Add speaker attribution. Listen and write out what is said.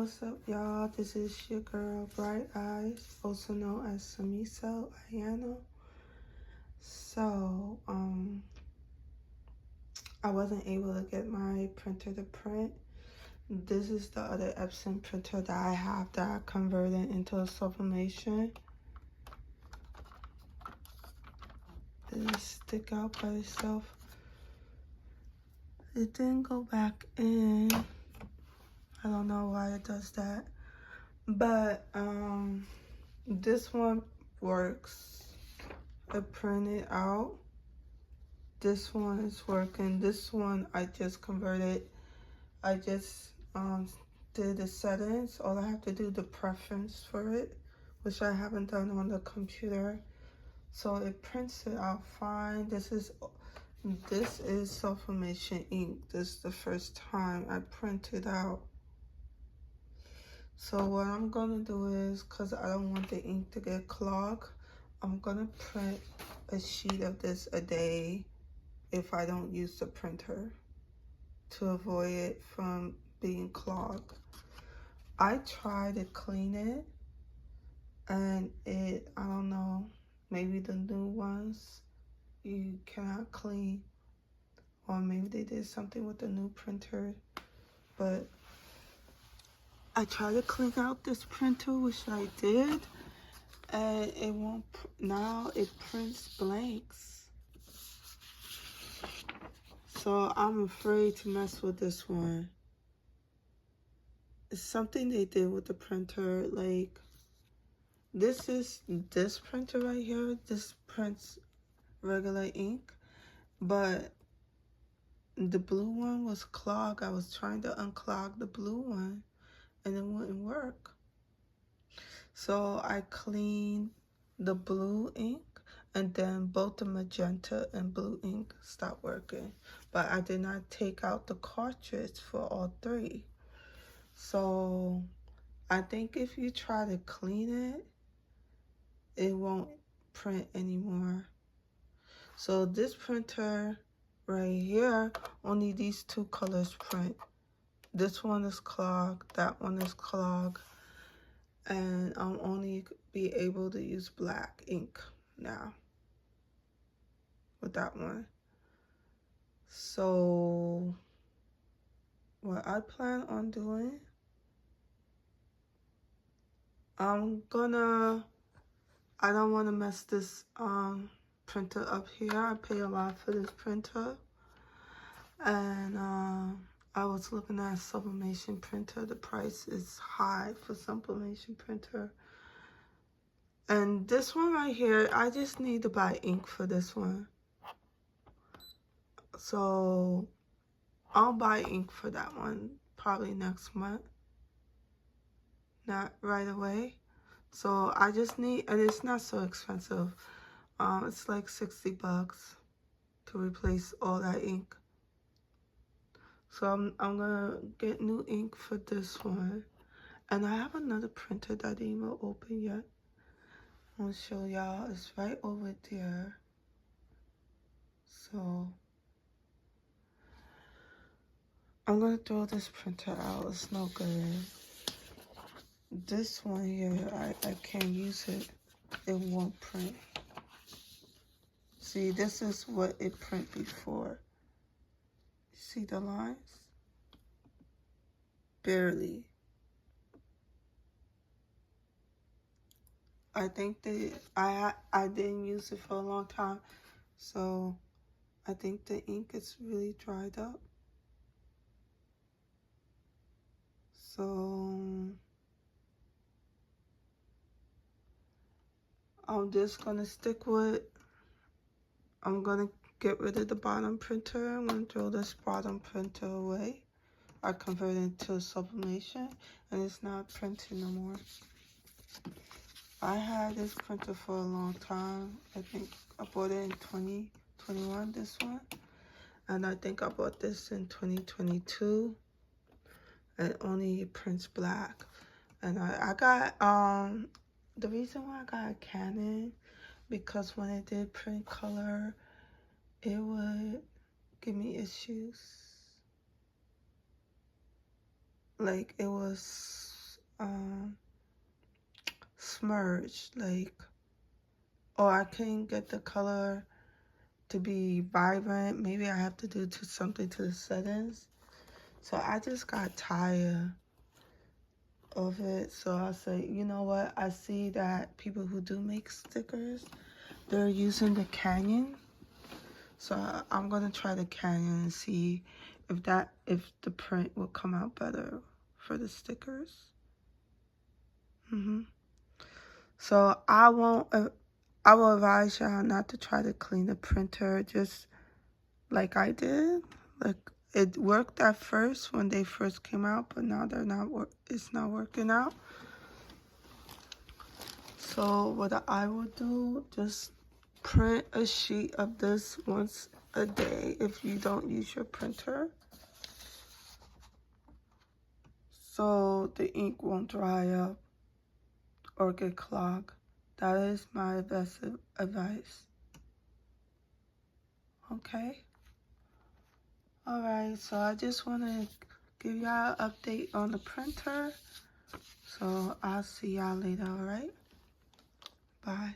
Speaker 1: What's up, y'all? This is your girl, Bright Eyes, also known as Samiso Ayano. So, I wasn't able to get my printer to print. This is the other Epson printer that I have that I converted into a sublimation. It stick out by itself. It didn't go back in. I don't know why it does that. But, this one works. I printed out. This one is working. This one I just converted. I just did the settings. All I have to do the preference for it, which I haven't done on the computer. So it prints it out fine. This is Sublimation ink. This is the first time I printed out. So what I'm gonna do is, cause I don't want the ink to get clogged, I'm gonna print a sheet of this a day if I don't use the printer, to avoid it from being clogged. I tried to clean it and I don't know, maybe the new ones you cannot clean, or maybe they did something with the new printer, but I tried to clean out this printer, which I did, and it won't. Now it prints blanks. So I'm afraid to mess with this one. It's something they did with the printer. Like, this printer right here. This prints regular ink, but the blue one was clogged. I was trying to unclog the blue one, and it wouldn't work. So I cleaned the blue ink, and then both the magenta and blue ink stopped working. But I did not take out the cartridge for all three. So I think if you try to clean it, it won't print anymore. So this printer right here, only these two colors print. This one is clogged, that one is clogged, and I'll only be able to use black ink now with that one. So what I plan on doing, I don't want to mess this printer up here. I pay a lot for this printer, and I was looking at a sublimation printer. The price is high for sublimation printer. And this one right here, I just need to buy ink for this one. So I'll buy ink for that one probably next month. Not right away. So I just need, and it's not so expensive. It's like 60 bucks to replace all that ink. So I'm gonna get new ink for this one. And I have another printer that didn't even open yet. I'm gonna show y'all. It's right over there. So I'm gonna throw this printer out. It's no good. This one here, I can't use it. It won't print. See, this is what it print before. See the lines? Barely. I think I didn't use it for a long time, so I think the ink is really dried up. So I'm just gonna stick with, I'm gonna get rid of the bottom printer. I'm gonna throw this bottom printer away. I converted it to a sublimation, and it's not printing no more. I had this printer for a long time. I think I bought it in 2021, this one. And I think I bought this in 2022. And it only prints black. And I got, the reason why I got a Canon, because when it did print color, it would give me issues. Like, it was smudge, like, or I can't get the color to be vibrant. Maybe I have to do something to the settings. So I just got tired of it. So I say, you know what? I see that people who do make stickers, they're using the Canyon. So I'm gonna try the Canyon and see if the print will come out better for the stickers. So I will advise y'all not to try to clean the printer just like I did. Like, it worked at first when they first came out, but now it's not working out. So what I will do, just print a sheet of this once a day if you don't use your printer, so the ink won't dry up or get clogged. That is my best advice. Okay? Alright, so I just want to give y'all an update on the printer. So I'll see y'all later, alright? Bye.